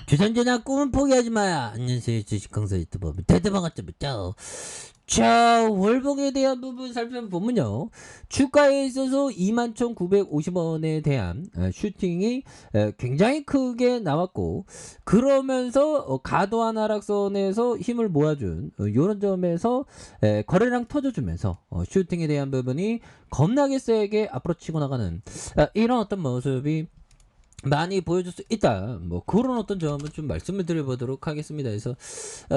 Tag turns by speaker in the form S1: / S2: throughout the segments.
S1: 주전제나 꿈은 포기하지 마야. 안녕하세요. 주식 강사 유튜버 대대방아점이죠. 자, 월봉에 대한 부분 살펴보면요. 주가에 있어서 21,950원에 대한 슈팅이 굉장히 크게 나왔고, 그러면서 과도한 하락선에서 힘을 모아준 이런 점에서 거래량 터져주면서 슈팅에 대한 부분이 겁나게 세게 앞으로 치고 나가는 이런 어떤 모습이 많이 보여줄 수 있다. 뭐 그런 어떤 점은 좀 말씀을 드려보도록 하겠습니다. 그래서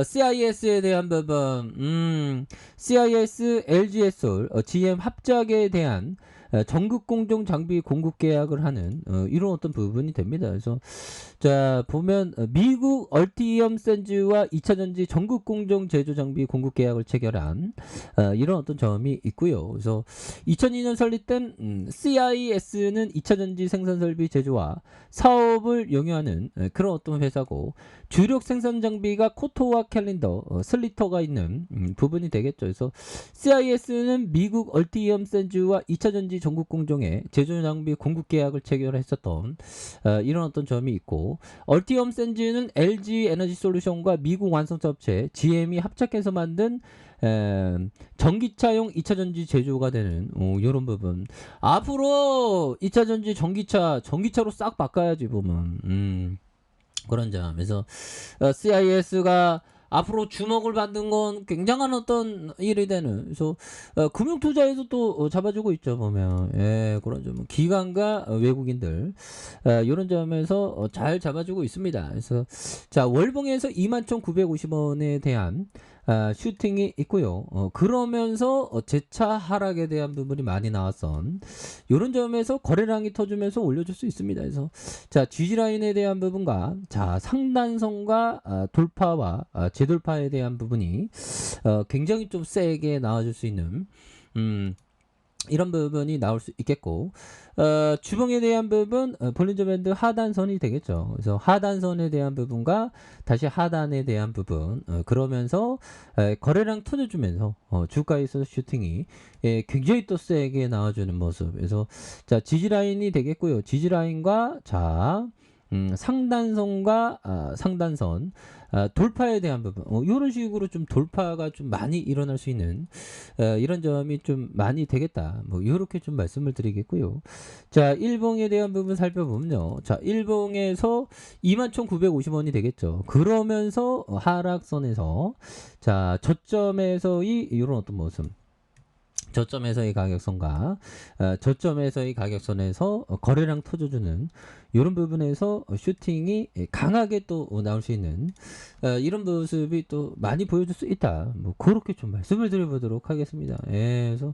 S1: CIS에 대한 부분, CIS, LG에솔, GM 합작에 대한 전국 공정 장비 공급 계약을 하는 이런 어떤 부분이 됩니다. 그래서 자 보면 미국 얼티엄 샌즈와 2차전지 전국 공정 제조 장비 공급 계약을 체결한 이런 어떤 점이 있고요. 그래서 2002년 설립된 CIS는 2차전지 생산 설비 제조와 사업을 영위하는 그런 어떤 회사고, 주력 생산 장비가 코토와 캘린더, 슬리터가 있는 부분이 되겠죠. 그래서 CIS는 미국 얼티엄 샌즈와 2차전지 전국 공정에 제조 장비 공급 계약을 체결했었던 이런 어떤 점이 있고, 얼티엄 샌즈는 LG 에너지 솔루션과 미국 완성차 업체 GM이 합작해서 만든 전기차용 2차전지 제조가 되는 이런 부분. 앞으로 2차전지 전기차로 싹 바꿔야지 보면 그런 점. 그래서 CIS가 앞으로 주목을 받는 건 굉장한 어떤 일이 되는, 그래서 금융투자에서 또 잡아주고 있죠 보면. 예, 그런 점. 기관과 외국인들 이런 점에서 잘 잡아주고 있습니다. 그래서 자, 월봉에서 21,950원에 대한 슈팅이 있고요. 그러면서 재차 하락에 대한 부분이 많이 나왔던 이런 점에서 거래량이 터지면서 올려줄 수 있습니다. 그래서 자, 지지라인에 대한 부분과 자, 상단선과 돌파와 재돌파에 대한 부분이 굉장히 좀 세게 나와줄 수 있는 이런 부분이 나올 수 있겠고, 주봉에 대한 부분 볼린저 밴드 하단선이 되겠죠. 그래서 하단선에 대한 부분과 다시 하단에 대한 부분, 그러면서 거래량 터져주면서 주가에 있어서 슈팅이 굉장히 또 세게 나와주는 모습. 그래서 자, 지지라인이 되겠고요. 지지라인과 자, 상단선과 상단선 돌파에 대한 부분, 이런 식으로 좀 돌파가 좀 많이 일어날 수 있는 이런 점이 좀 많이 되겠다. 뭐 이렇게 좀 말씀을 드리겠고요. 자, 일봉에 대한 부분 살펴보면요. 자, 일봉에서 21,950원이 되겠죠. 그러면서 하락선에서 자, 저점에서의 이런 어떤 모습. 저점에서의 가격선과 저점에서의 가격선에서 거래량 터져주는 이런 부분에서 슈팅이 강하게 또 나올 수 있는 이런 모습이 또 많이 보여줄 수 있다. 뭐 그렇게 좀 말씀을 드려보도록 하겠습니다. 예, 그래서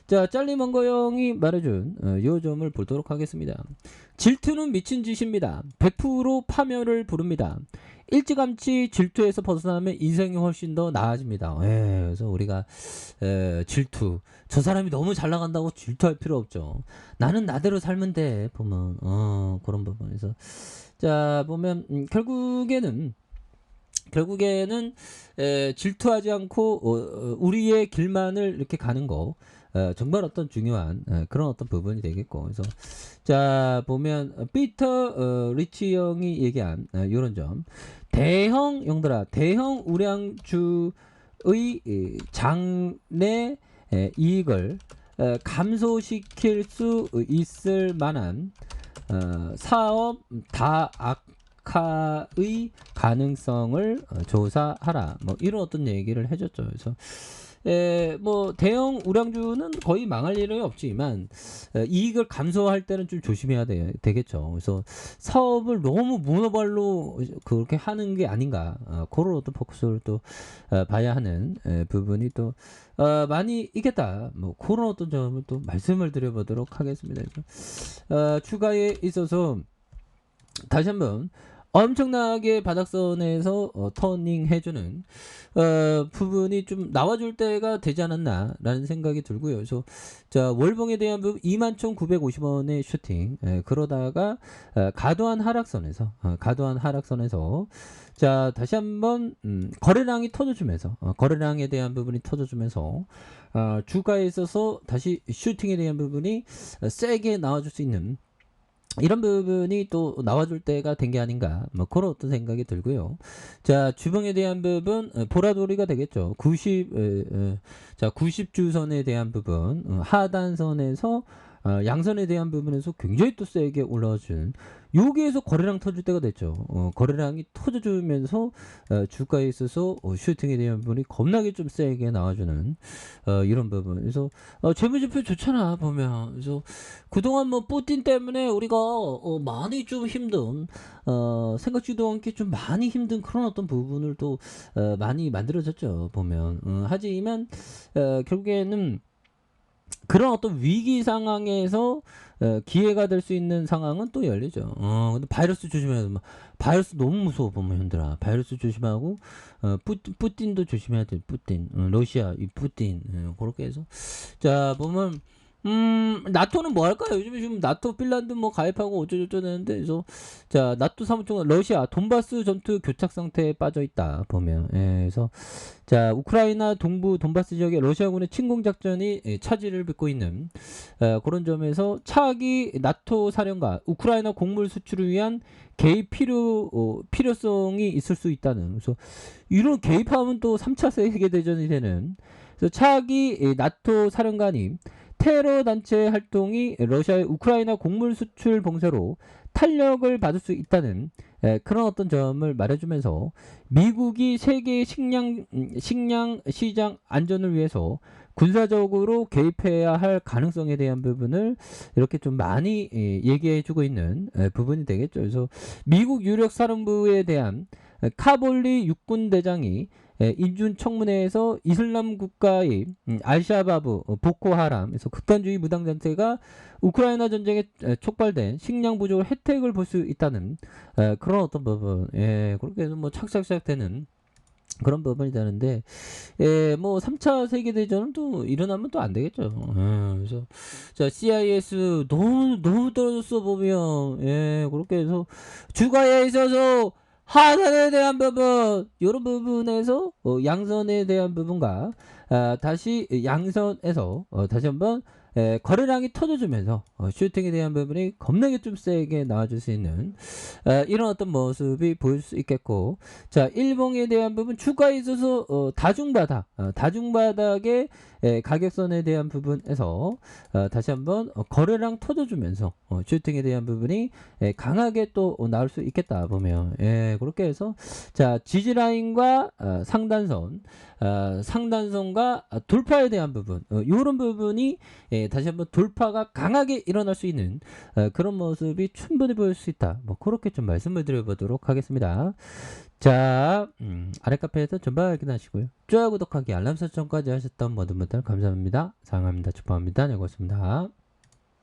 S1: 자, 짤리먼거형이 말해준 이 점을 보도록 하겠습니다. 질투는 미친 짓입니다. 100% 파멸을 부릅니다. 일찌감치 질투에서 벗어나면 인생이 훨씬 더 나아집니다. 예, 그래서 우리가 질투, 저 사람이 너무 잘 나간다고 질투할 필요 없죠. 나는 나대로 살면 돼. 보면 그런 부분에서 자, 보면 결국에는 질투하지 않고 우리의 길만을 이렇게 가는 거 정말 어떤 중요한 그런 어떤 부분이 되겠고, 그래서 자, 보면 피터 리치 형이 얘기한 이런 점, 대형 형들아, 대형 우량주의 장내 이익을 감소시킬 수 있을 만한 사업 다악화의 가능성을 조사하라. 뭐 이런 어떤 얘기를 해줬죠. 그래서 뭐 대형 우량주는 거의 망할 일은 없지만 이익을 감소할 때는 좀 조심해야 되겠죠. 그래서 사업을 너무 모노발로 그렇게 하는 게 아닌가, 그런 어떤 포커스를 또 봐야 하는 부분이 또 많이 있겠다. 뭐 그런 어떤 점을 또 말씀을 드려보도록 하겠습니다. 그래서 추가에 있어서 다시 한번 엄청나게 바닥선에서 터닝 해주는 부분이 좀 나와줄 때가 되지 않았나 라는 생각이 들고요. 그래서 자, 월봉에 대한 부분 21,950원의 슈팅, 그러다가 과도한 하락선에서 자, 다시 한번 거래량이 터져주면서 거래량에 대한 부분이 터져주면서 주가에 있어서 다시 슈팅에 대한 부분이 세게 나와줄 수 있는 이런 부분이 또 나와줄 때가 된 게 아닌가 뭐 그런 어떤 생각이 들고요. 자 주봉에 대한 부분 보라돌이가 되겠죠. 90주선에 대한 부분 하단선에서 양선에 대한 부분에서 굉장히 또 세게 올라와준 여기에서 거래량 터질 때가 됐죠. 거래량이 터져주면서 주가에 있어서 슈팅에 대한 부분이 겁나게 좀 세게 나와주는 이런 부분. 그래서 재무제표 좋잖아 보면. 그래서 그동안 뭐 뿌틴 때문에 우리가 많이 좀 힘든 생각지도 않게 좀 많이 힘든 그런 어떤 부분을 또 많이 만들어졌죠 보면. 하지만 결국에는 그런 어떤 위기 상황에서 기회가 될 수 있는 상황은 또 열리죠. 근데 바이러스 조심해야 돼. 바이러스 너무 무서워 보면 현들아. 바이러스 조심하고 뿌틴도 조심해야 돼. 뿌틴, 러시아 이 뿌틴 그렇게 해서 자 보면 나토는 뭐 할까요? 요즘에 지금 나토 핀란드 뭐 가입하고 어쩌고저쩌고 하는데 그래서 자 나토 사무총장 러시아 돈바스 전투 교착 상태에 빠져 있다 보면 그래서 자 우크라이나 동부 돈바스 지역에 러시아군의 침공 작전이 차질을 빚고 있는 그런 점에서 차기 나토 사령관 우크라이나 곡물 수출을 위한 개입 필요성이 있을 수 있다는 그래서 이런 개입하면 또 3차 세계대전이 되는 그래서 차기 나토 사령관이 테러 단체 활동이 러시아의 우크라이나 곡물 수출 봉쇄로 탄력을 받을 수 있다는 그런 어떤 점을 말해주면서 미국이 세계 식량 시장 안전을 위해서 군사적으로 개입해야 할 가능성에 대한 부분을 이렇게 좀 많이 얘기해주고 있는 부분이 되겠죠. 그래서 미국 유력 사령부에 대한 카볼리 육군 대장이 인준 청문회에서 이슬람 국가의 알샤바브, 보코하람에서 극단주의 무장단체가 우크라이나 전쟁에 촉발된 식량 부족을 혜택을 볼 수 있다는 그런 어떤 부분, 그렇게 해서 뭐 착착착 되는 그런 부분이 되는데, 뭐 3차 세계대전은 또 일어나면 또 안 되겠죠. 그래서 자 CIS 너무 떨어졌어 보면, 그렇게 해서 주가에 있어서 하단에 대한 부분 이런 부분에서 양선에 대한 부분과 다시 양선에서 다시 한번 거래량이 터져주면서 슈팅에 대한 부분이 겁나게 좀 세게 나와줄 수 있는 이런 어떤 모습이 보일 수 있겠고 자 일봉에 대한 부분 주가에 있어서 다중바닥의 가격선에 대한 부분에서 다시 한번 거래량 터져주면서 슈팅에 대한 부분이 강하게 또 나올 수 있겠다 보면 그렇게 해서 자 지지라인과 상단선과 돌파에 대한 부분 이런 부분이 다시 한번 돌파가 강하게 일어날 수 있는 그런 모습이 충분히 보일 수 있다 뭐 그렇게 좀 말씀을 드려보도록 하겠습니다. 자 아래 카페에서 전방 확인하시고요. 좋아요 구독하기 알람 설정까지 하셨던 모든 분들 감사합니다. 사랑합니다. 축복합니다. 네 고맙습니다.